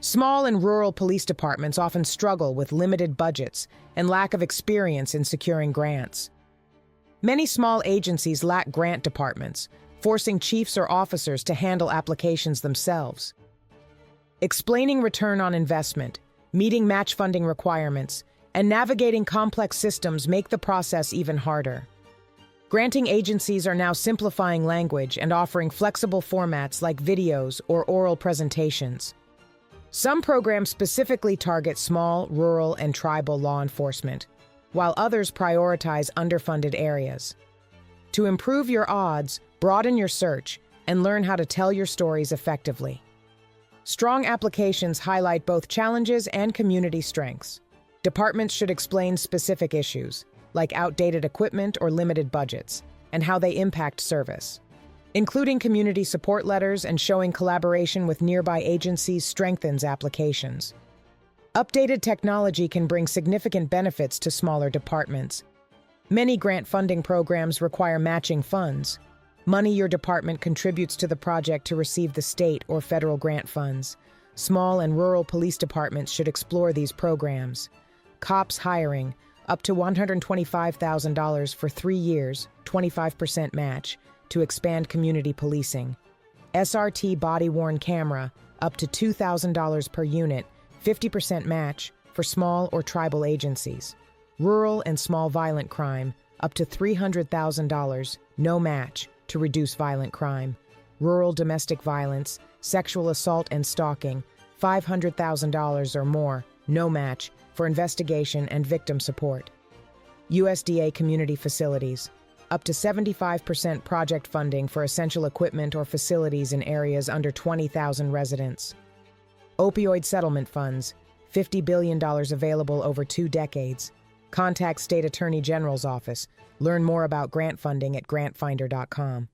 Small and rural police departments often struggle with limited budgets and lack of experience in securing grants. Many small agencies lack grant departments, forcing chiefs or officers to handle applications themselves. Explaining return on investment, meeting match funding requirements, and navigating complex systems make the process even harder. Granting agencies are now simplifying language and offering flexible formats like videos or oral presentations. Some programs specifically target small, rural, and tribal law enforcement, while others prioritize underfunded areas. To improve your odds, broaden your search, and learn how to tell your stories effectively. Strong applications highlight both challenges and community strengths. Departments should explain specific issues, like outdated equipment or limited budgets, and how they impact service. Including community support letters and showing collaboration with nearby agencies strengthens applications. Updated technology can bring significant benefits to smaller departments. Many grant funding programs require matching funds, money your department contributes to the project to receive the state or federal grant funds. Small and rural police departments should explore these programs. Cops hiring, up to $125,000 for 3 years, 25% match, to expand community policing. SRT body-worn camera, up to $2,000 per unit, 50% match, for small or tribal agencies. Rural and small violent crime, up to $300,000, no match, to reduce violent crime. Rural domestic violence, sexual assault and stalking, $500,000 or more, no match, for investigation and victim support. USDA community facilities, up to 75% project funding for essential equipment or facilities in areas under 20,000 residents. Opioid settlement funds, $50 billion available over 2 decades. Contact State Attorney General's office. Learn more about grant funding at grantfinder.com.